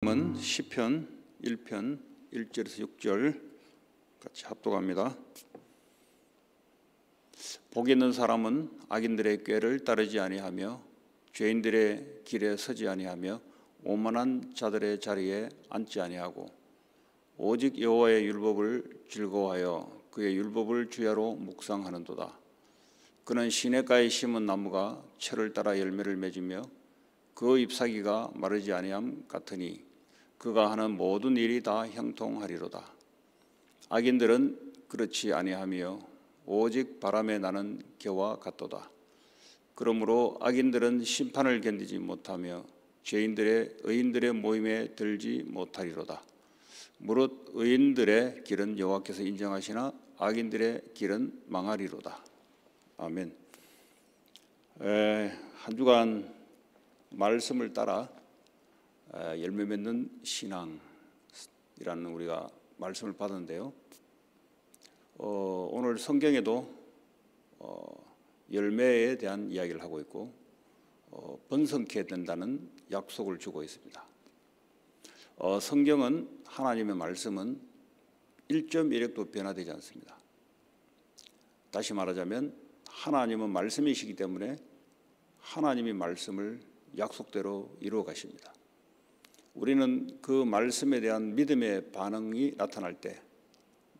말씀은 시편 1편 1절에서 6절 같이 합독합니다. 복 있는 사람은 악인들의 꾀를 따르지 아니하며 죄인들의 길에 서지 아니하며 오만한 자들의 자리에 앉지 아니하고 오직 여호와의 율법을 즐거워하여 그의 율법을 주야로 묵상하는도다. 그는 시냇가에 심은 나무가 철을 따라 열매를 맺으며 그 잎사귀가 마르지 아니함 같으니 그가 하는 모든 일이 다 형통하리로다. 악인들은 그렇지 아니하며 오직 바람에 나는 겨와 같도다. 그러므로 악인들은 심판을 견디지 못하며 의인들의 모임에 들지 못하리로다. 무릇 의인들의 길은 여호와께서 인정하시나 악인들의 길은 망하리로다. 아멘. 한 주간 말씀을 따라 열매 맺는 신앙이라는 우리가 말씀을 받았는데요. 오늘 성경에도 열매에 대한 이야기를 하고 있고 번성케 된다는 약속을 주고 있습니다. 성경은 하나님의 말씀은 1.1획도 변화되지 않습니다. 다시 말하자면 하나님은 말씀이시기 때문에 하나님이 말씀을 약속대로 이루어 가십니다. 우리는 그 말씀에 대한 믿음의 반응이 나타날 때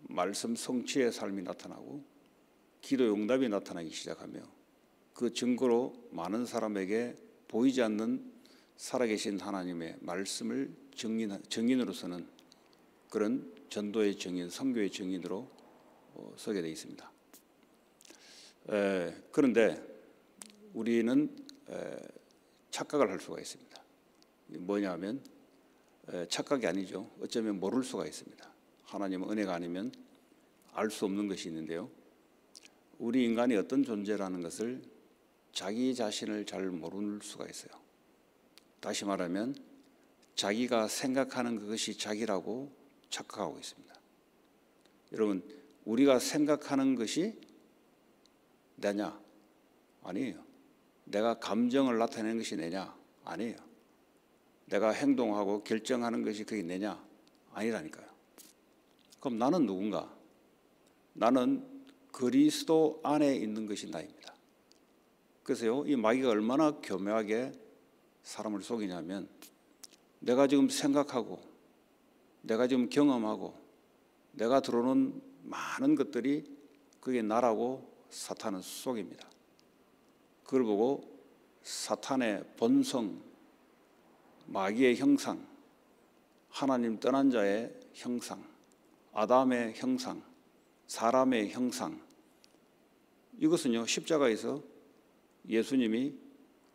말씀 성취의 삶이 나타나고 기도 용답이 나타나기 시작하며 그 증거로 많은 사람에게 보이지 않는 살아계신 하나님의 말씀을 증인으로서는 그런 전도의 증인, 선교의 증인으로 서게 되어 있습니다. 그런데 우리는 착각을 할 수가 있습니다. 뭐냐면 착각이 아니죠. 어쩌면 모를 수가 있습니다. 하나님은 은혜가 아니면 알 수 없는 것이 있는데요. 우리 인간이 어떤 존재라는 것을 자기 자신을 잘 모를 수가 있어요. 다시 말하면 자기가 생각하는 그것이 자기라고 착각하고 있습니다. 여러분, 우리가 생각하는 것이 내냐? 아니에요. 내가 감정을 나타내는 것이 내냐? 아니에요. 내가 행동하고 결정하는 것이 그게 내냐? 아니라니까요. 그럼 나는 누군가? 나는 그리스도 안에 있는 것이 나입니다. 그래서요, 이 마귀가 얼마나 교묘하게 사람을 속이냐면 내가 지금 생각하고 내가 지금 경험하고 내가 들어오는 많은 것들이 그게 나라고 사탄은 속입니다. 그걸 보고 사탄의 본성, 마귀의 형상, 하나님 떠난 자의 형상, 아담의 형상, 사람의 형상, 이것은요 십자가에서 예수님이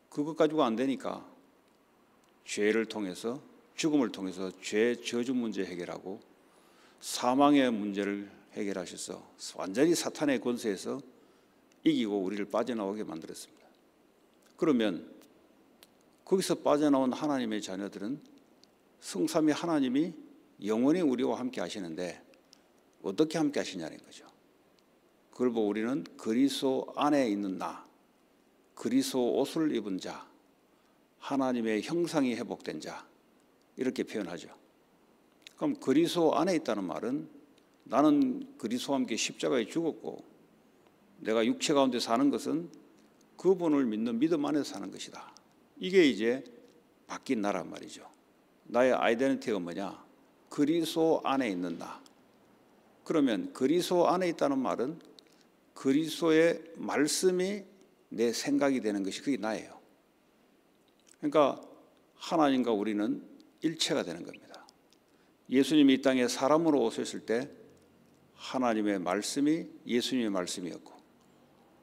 그것 가지고 안 되니까 죄를 통해서 죽음을 통해서 죄 저주 문제 해결하고 사망의 문제를 해결하셔서 완전히 사탄의 권세에서 이기고 우리를 빠져나오게 만들었습니다. 그러면 거기서 빠져나온 하나님의 자녀들은 성삼위 하나님이 영원히 우리와 함께 하시는데 어떻게 함께 하시냐는 거죠. 그걸 보고 우리는 그리스도 안에 있는 나, 그리스도 옷을 입은 자, 하나님의 형상이 회복된 자, 이렇게 표현하죠. 그럼 그리스도 안에 있다는 말은 나는 그리스도와 함께 십자가에 죽었고 내가 육체 가운데 사는 것은 그분을 믿는 믿음 안에서 사는 것이다. 이게 이제 바뀐 나란 말이죠. 나의 아이덴티티가 뭐냐? 그리스도 안에 있는 나. 그러면 그리스도 안에 있다는 말은 그리스도의 말씀이 내 생각이 되는 것이 그게 나예요. 그러니까 하나님과 우리는 일체가 되는 겁니다. 예수님이 이 땅에 사람으로 오셨을 때 하나님의 말씀이 예수님의 말씀이었고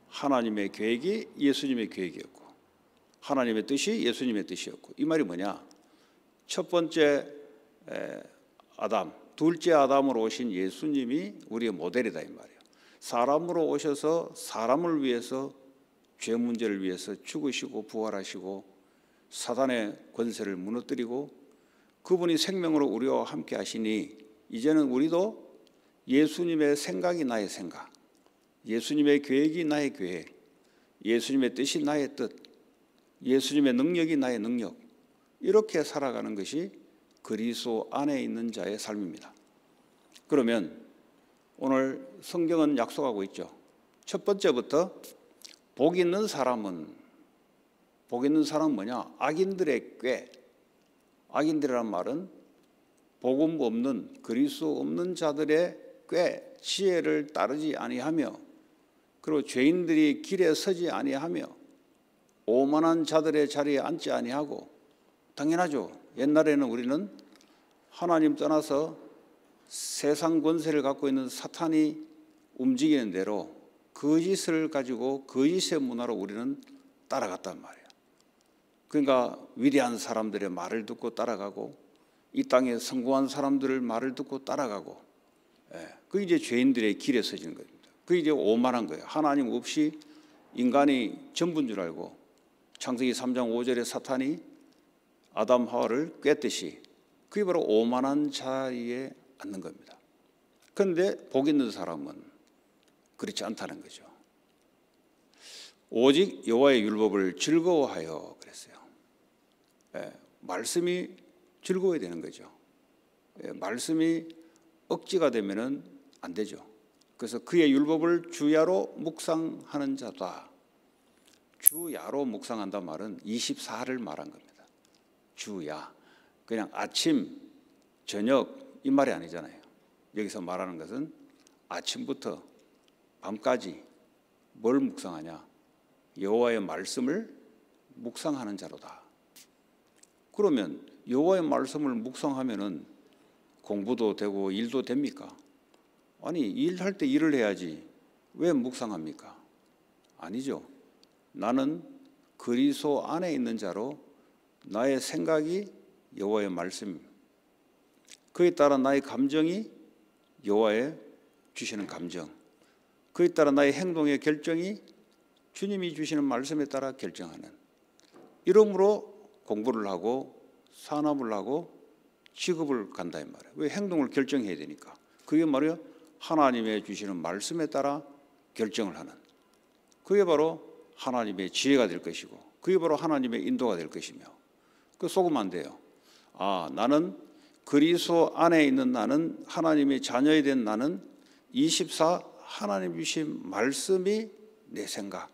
하나님의 계획이 예수님의 계획이었고 하나님의 뜻이 예수님의 뜻이었고 이 말이 뭐냐? 첫 번째 아담, 둘째 아담으로 오신 예수님이 우리의 모델이다 이 말이에요. 사람으로 오셔서 사람을 위해서 죄 문제를 위해서 죽으시고 부활하시고 사단의 권세를 무너뜨리고 그분이 생명으로 우리와 함께 하시니 이제는 우리도 예수님의 생각이 나의 생각, 예수님의 계획이 나의 계획, 예수님의 뜻이 나의 뜻, 예수님의 능력이 나의 능력, 이렇게 살아가는 것이 그리스도 안에 있는 자의 삶입니다. 그러면 오늘 성경은 약속하고 있죠. 첫 번째부터 복 있는 사람은 뭐냐? 악인들의 꾀. 악인들이란 말은 복음 없는 그리스도 없는 자들의 꾀, 지혜를 따르지 아니하며, 그리고 죄인들이 길에 서지 아니하며, 오만한 자들의 자리에 앉지 아니하고. 당연하죠. 옛날에는 우리는 하나님 떠나서 세상 권세를 갖고 있는 사탄이 움직이는 대로 거짓을 가지고 거짓의 문화로 우리는 따라갔단 말이에요. 그러니까 위대한 사람들의 말을 듣고 따라가고, 이 땅에 성공한 사람들의 말을 듣고 따라가고, 그게 이제 죄인들의 길에 서지는 겁니다. 그게 이제 오만한 거예요. 하나님 없이 인간이 전부인 줄 알고, 창세기 3장 5절에 사탄이 아담 하와를 꿰듯이, 그게 바로 오만한 자리에 앉는 겁니다. 그런데 복 있는 사람은 그렇지 않다는 거죠. 오직 여호와의 율법을 즐거워하여 그랬어요. 말씀이 즐거워야 되는 거죠. 말씀이 억지가 되면은 안 되죠. 그래서 그의 율법을 주야로 묵상하는 자다. 주야로 묵상한단 말은 24를 말한 겁니다. 주야. 그냥 아침, 저녁 이 말이 아니잖아요. 여기서 말하는 것은 아침부터 밤까지 뭘 묵상하냐? 여호와의 말씀을 묵상하는 자로다. 그러면 여호와의 말씀을 묵상하면은 공부도 되고 일도 됩니까? 아니, 일할 때 일을 해야지 왜 묵상합니까? 아니죠. 나는 그리스도 안에 있는 자로 나의 생각이 여호와의 말씀, 그에 따라 나의 감정이 여호와의 주시는 감정, 그에 따라 나의 행동의 결정이 주님이 주시는 말씀에 따라 결정하는, 이러므로 공부를 하고 산업을 하고 직업을 간다 이 말이에요. 왜? 행동을 결정해야 되니까. 그게 말이요, 하나님의 주시는 말씀에 따라 결정을 하는, 그게 바로 하나님의 지혜가 될 것이고, 그게 바로 하나님의 인도가 될 것이며, 그 속으면 안 돼요. 아, 나는 그리스도 안에 있는 나는, 하나님의 자녀이 된 나는 24 하나님 주신 말씀이 내 생각.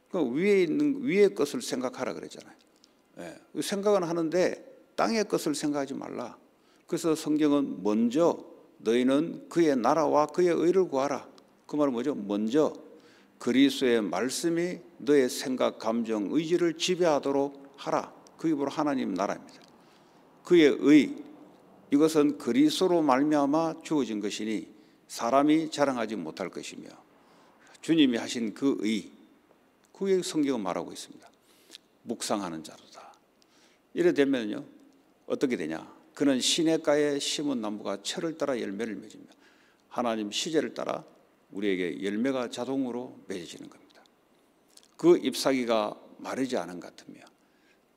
그 위에 있는 위의 것을 생각하라 그랬잖아요. 생각은 하는데 땅의 것을 생각하지 말라. 그래서 성경은 먼저 너희는 그의 나라와 그의 의를 구하라. 그 말은 뭐죠? 먼저 그리스도의 말씀이 너의 생각, 감정, 의지를 지배하도록 하라. 그게 바로 하나님 나라입니다. 그의 의, 이것은 그리스도로 말미암아 주어진 것이니 사람이 자랑하지 못할 것이며, 주님이 하신 그 의, 그게 성경은 말하고 있습니다. 묵상하는 자로다. 이래 되면요, 어떻게 되냐? 그는 시냇가에 심은 나무가 철을 따라 열매를 맺으며 하나님 시제를 따라 우리에게 열매가 자동으로 맺어지는 겁니다. 그 잎사귀가 마르지 않은 것 같으며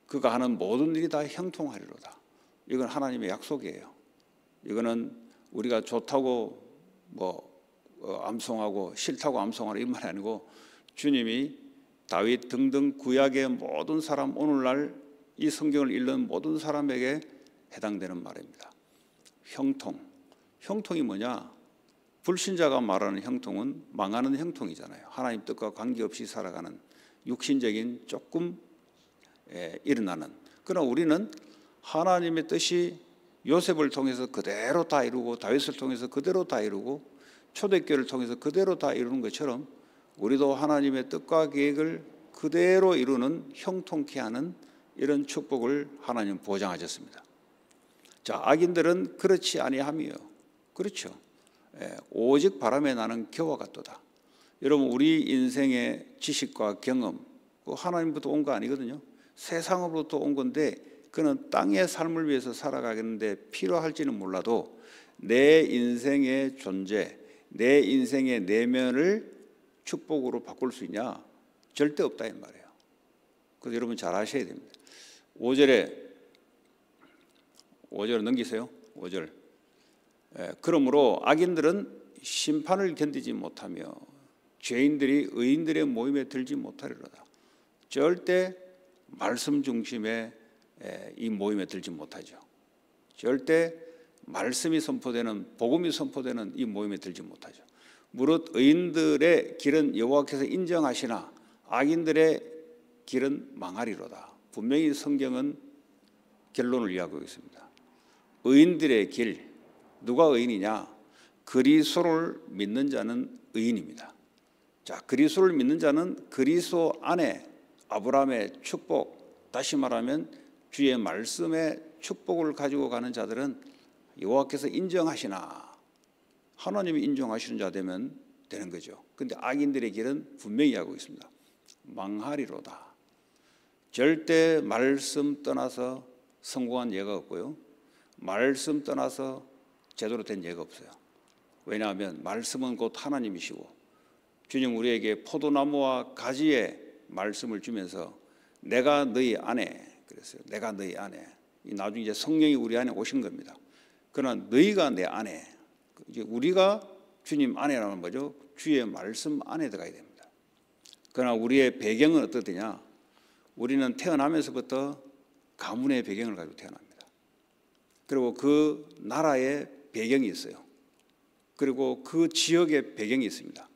그가 하는 모든 일이 다 형통하리로다. 이건 하나님의 약속이에요. 이거는 우리가 좋다고 암송하고 싫다고 암송하라 이 말이 아니고, 주님이 다윗 등등 구약의 모든 사람, 오늘날 이 성경을 읽는 모든 사람에게 해당되는 말입니다. 형통. 형통이 뭐냐? 불신자가 말하는 형통은 망하는 형통이잖아요. 하나님 뜻과 관계없이 살아가는 육신적인 조금 일어나는. 그러나 우리는 하나님의 뜻이 요셉을 통해서 그대로 다 이루고, 다윗을 통해서 그대로 다 이루고, 초대교회를 통해서 그대로 다 이루는 것처럼 우리도 하나님의 뜻과 계획을 그대로 이루는, 형통케 하는 이런 축복을 하나님 보장하셨습니다. 자, 악인들은 그렇지 아니하며, 그렇죠. 오직 바람에 나는 겨와 같도다. 여러분, 우리 인생의 지식과 경험, 하나님부터 온 거 아니거든요. 세상으로부터 온 건데, 그는 땅의 삶을 위해서 살아가겠는데 필요할지는 몰라도 내 인생의 존재, 내 인생의 내면을 축복으로 바꿀 수 있냐? 절대 없다 이 말이에요. 그래서 여러분 잘 아셔야 됩니다. 5절에 넘기세요. 5절. 그러므로 악인들은 심판을 견디지 못하며 죄인들이 의인들의 모임에 들지 못하리로다. 절대 말씀 중심의 이 모임에 들지 못하죠. 절대 말씀이 선포되는, 복음이 선포되는 이 모임에 들지 못하죠. 무릇 의인들의 길은 여호와께서 인정하시나 악인들의 길은 망하리로다. 분명히 성경은 결론을 이야기하고 있습니다. 의인들의 길, 누가 의인이냐? 그리스도를 믿는 자는 의인입니다. 자, 그리스도를 믿는 자는 그리스도 안에 아브라함의 축복, 다시 말하면 주의 말씀의 축복을 가지고 가는 자들은 여호와께서 인정하시나, 하나님이 인정하시는 자 되면 되는 거죠. 그런데 악인들의 길은 분명히 하고 있습니다. 망하리로다. 절대 말씀 떠나서 성공한 예가 없고요, 말씀 떠나서 제대로 된 예가 없어요. 왜냐하면 말씀은 곧 하나님이시고, 주님 우리에게 포도나무와 가지의 말씀을 주면서 내가 너희 안에, 그랬어요. 내가 너희 안에. 나중에 이제 성령이 우리 안에 오신 겁니다. 그러나 너희가 내 안에, 이제 우리가 주님 안에라는 거죠. 주의 말씀 안에 들어가야 됩니다. 그러나 우리의 배경은 어떠냐? 우리는 태어나면서부터 가문의 배경을 가지고 태어납니다. 그리고 그 나라의 배경이 있어요. 그리고 그 지역의 배경이 있습니다.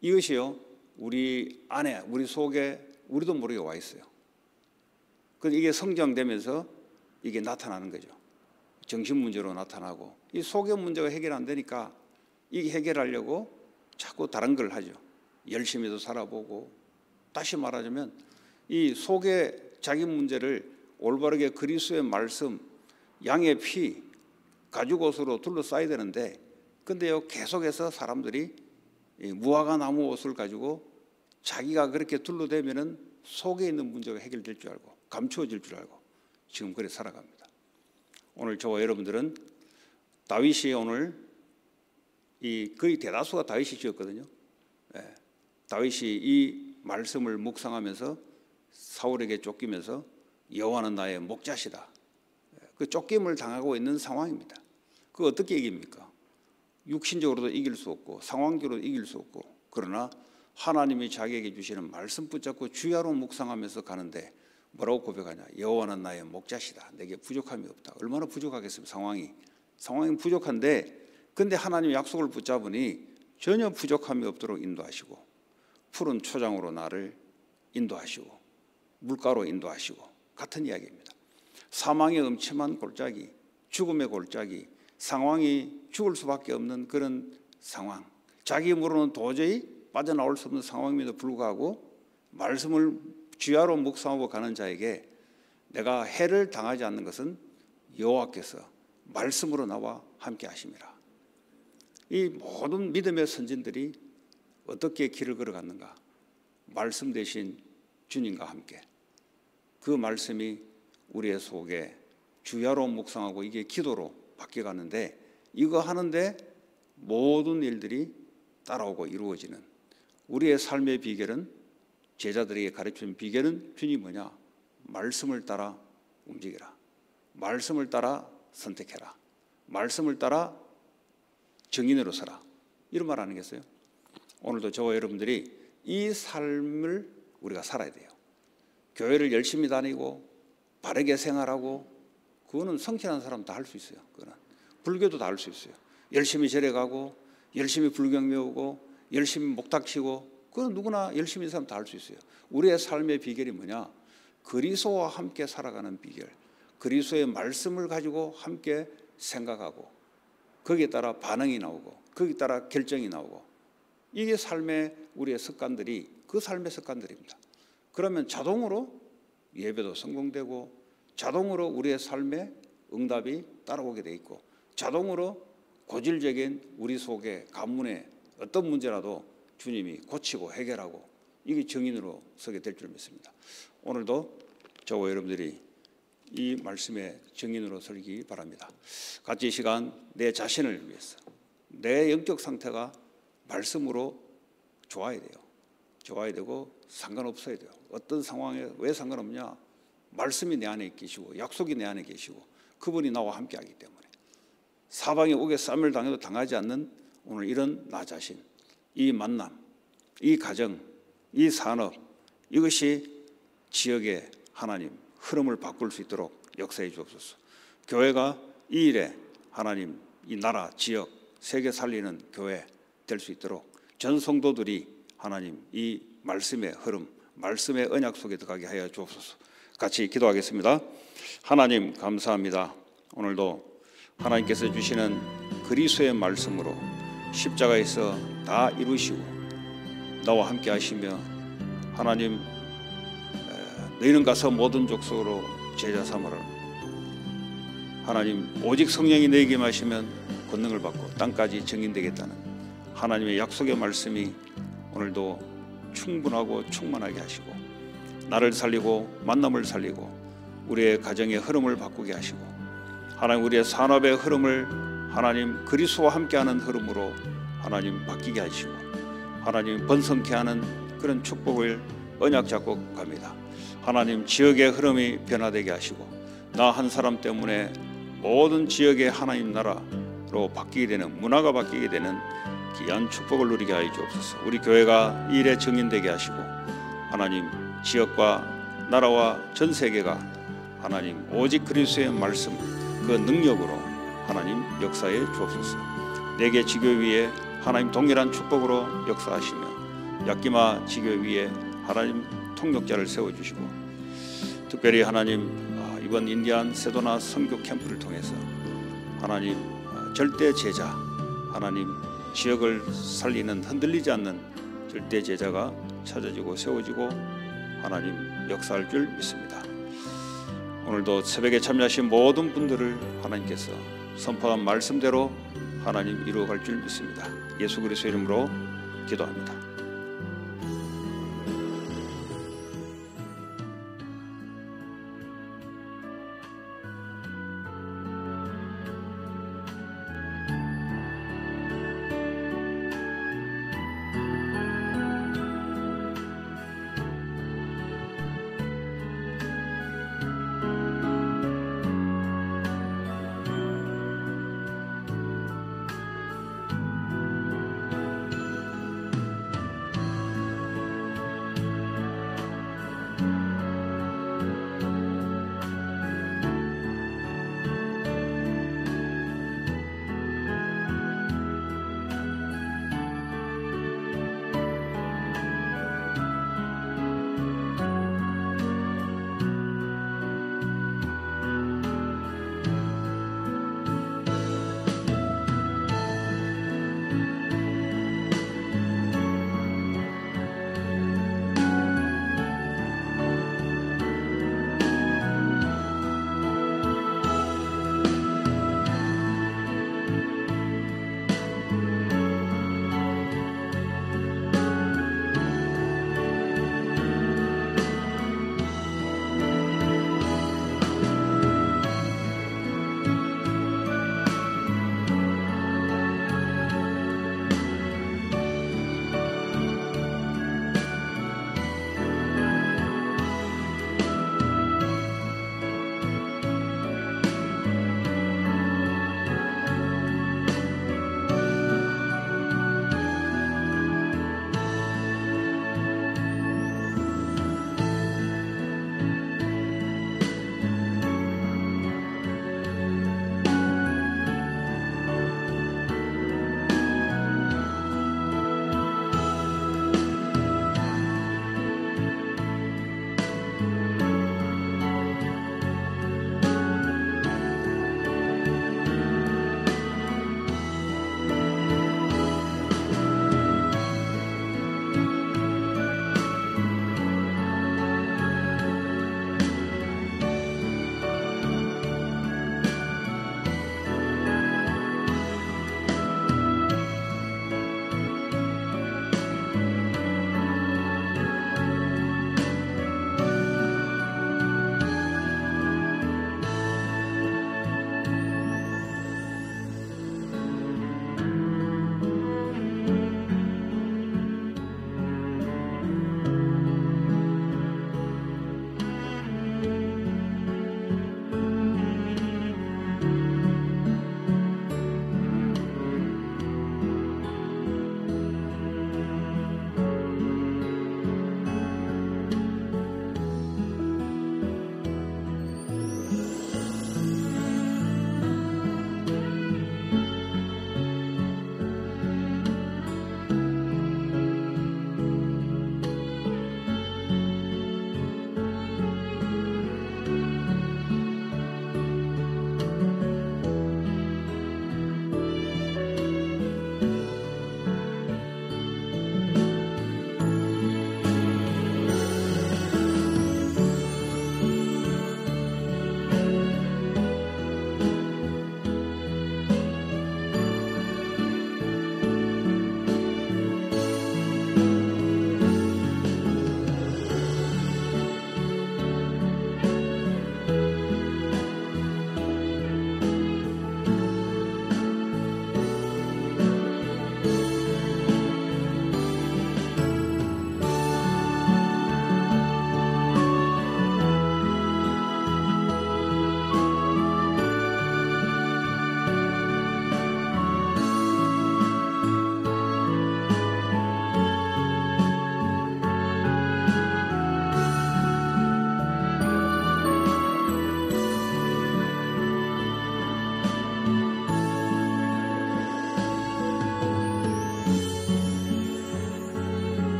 이것이요, 우리 안에, 우리 속에 우리도 모르게 와 있어요. 그래서 이게 성장되면서 이게 나타나는 거죠. 정신 문제로 나타나고, 이 속의 문제가 해결 안 되니까 이게 해결하려고 자꾸 다른 걸 하죠. 열심히도 살아보고, 다시 말하자면 이 속의 자기 문제를 올바르게 그리스도의 말씀, 양의 피, 가죽옷으로 둘러싸야 되는데, 근데요 계속해서 사람들이 무화과 나무 옷을 가지고 자기가 그렇게 둘러대면은 속에 있는 문제가 해결될 줄 알고 감추어질 줄 알고 지금 그래 살아갑니다. 오늘 저와 여러분들은 다윗이 오늘 거의 대다수가 다윗이 지었거든요. 다윗이 이 말씀을 묵상하면서 사울에게 쫓기면서 여호와는 나의 목자시다. 그 쫓김을 당하고 있는 상황입니다. 그거 어떻게 이깁니까? 육신적으로도 이길 수 없고 상황적으로도 이길 수 없고, 그러나 하나님이 자기에게 주시는 말씀 붙잡고 주야로 묵상하면서 가는데 뭐라고 고백하냐? 여호와는 나의 목자시다. 내게 부족함이 없다. 얼마나 부족하겠습니까? 상황이 부족한데, 근데 하나님의 약속을 붙잡으니 전혀 부족함이 없도록 인도하시고, 푸른 초장으로 나를 인도하시고 물가로 인도하시고, 같은 이야기입니다. 사망의 음침한 골짜기, 죽음의 골짜기, 상황이 죽을 수밖에 없는 그런 상황, 자기 힘으로는 도저히 빠져나올 수 없는 상황임에도 불구하고 말씀을 주야로 묵상하고 가는 자에게 내가 해를 당하지 않는 것은 여호와께서 말씀으로 나와 함께 하심이라. 이 모든 믿음의 선진들이 어떻게 길을 걸어갔는가? 말씀 대신 주님과 함께. 그 말씀이 우리의 속에 주야로 묵상하고 이게 기도로 바뀌어가는데, 이거 하는데 모든 일들이 따라오고 이루어지는 우리의 삶의 비결은, 제자들에게 가르치는 비결은 주님이 뭐냐? 말씀을 따라 움직여라. 말씀을 따라 선택해라. 말씀을 따라 정인으로 서라. 이런 말 아니겠어요? 오늘도 저와 여러분들이 이 삶을 우리가 살아야 돼요. 교회를 열심히 다니고 바르게 생활하고, 그거는 성실한 사람 다 할 수 있어요. 그거는 불교도 다 할 수 있어요. 열심히 절에 가고 열심히 불경 배우고 열심히 목탁치고, 그건 누구나 열심히 사람 다 할 수 있어요. 우리의 삶의 비결이 뭐냐? 그리스도와 함께 살아가는 비결, 그리스도의 말씀을 가지고 함께 생각하고 거기에 따라 반응이 나오고 거기에 따라 결정이 나오고, 이게 삶의 우리의 습관들이 그 삶의 습관들입니다. 그러면 자동으로 예배도 성공되고 자동으로 우리의 삶에 응답이 따라오게 돼 있고, 자동으로 고질적인 우리 속에 가문의 어떤 문제라도 주님이 고치고 해결하고, 이게 정인으로 서게 될 줄 믿습니다. 오늘도 저와 여러분들이 이 말씀의 정인으로 서기 바랍니다. 같이 이 시간 내 자신을 위해서, 내 영적 상태가 말씀으로 좋아야 돼요. 좋아야 되고 상관없어야 돼요. 어떤 상황에 왜 상관없냐? 말씀이 내 안에 계시고 약속이 내 안에 계시고 그분이 나와 함께 하기 때문에 사방에 옥에 쌈을 당해도 당하지 않는 오늘 이런 나 자신, 이 만남, 이 가정, 이 산업, 이것이 지역의 하나님 흐름을 바꿀 수 있도록 역사해 주옵소서. 교회가 이 일에 하나님 이 나라, 지역, 세계 살리는 교회 될 수 있도록 전 성도들이 하나님 이 말씀의 흐름, 말씀의 언약 속에 들어가게 하여 주옵소서. 같이 기도하겠습니다. 하나님 감사합니다. 오늘도 하나님께서 주시는 그리스도의 말씀으로 십자가에서 다 이루시고 나와 함께 하시며 하나님 너희는 가서 모든 족속으로 제자 삼으라. 하나님 오직 성령이 너희에게 마시면 권능을 받고 땅까지 증인되겠다는 하나님의 약속의 말씀이 오늘도 충분하고 충만하게 하시고 나를 살리고 만남을 살리고 우리의 가정의 흐름을 바꾸게 하시고 하나님 우리의 산업의 흐름을 하나님 그리스도와 함께하는 흐름으로 하나님 바뀌게 하시고 하나님 번성케 하는 그런 축복을 언약 잡고 갑니다. 하나님 지역의 흐름이 변화되게 하시고 나 한 사람 때문에 모든 지역의 하나님 나라로 바뀌게 되는 문화가 바뀌게 되는 귀한 축복을 누리게 하여 주옵소서. 우리 교회가 이 일에 증인되게 하시고 하나님 지역과 나라와 전 세계가 하나님 오직 그리스도의 말씀 그 능력으로 하나님 역사해 주옵소서. 내게 지교 위에 하나님 동일한 축복으로 역사하시며 약기마 지교 위에 하나님 통역자를 세워주시고 특별히 하나님 이번 인디안 세도나 선교 캠프를 통해서 하나님 절대 제자 하나님 지역을 살리는 흔들리지 않는 절대 제자가 찾아지고 세워지고 하나님 역사할 줄 믿습니다. 오늘도 새벽에 참여하신 모든 분들을 하나님께서 선포한 말씀대로 하나님 이루어갈 줄 믿습니다. 예수 그리스도 이름으로 기도합니다.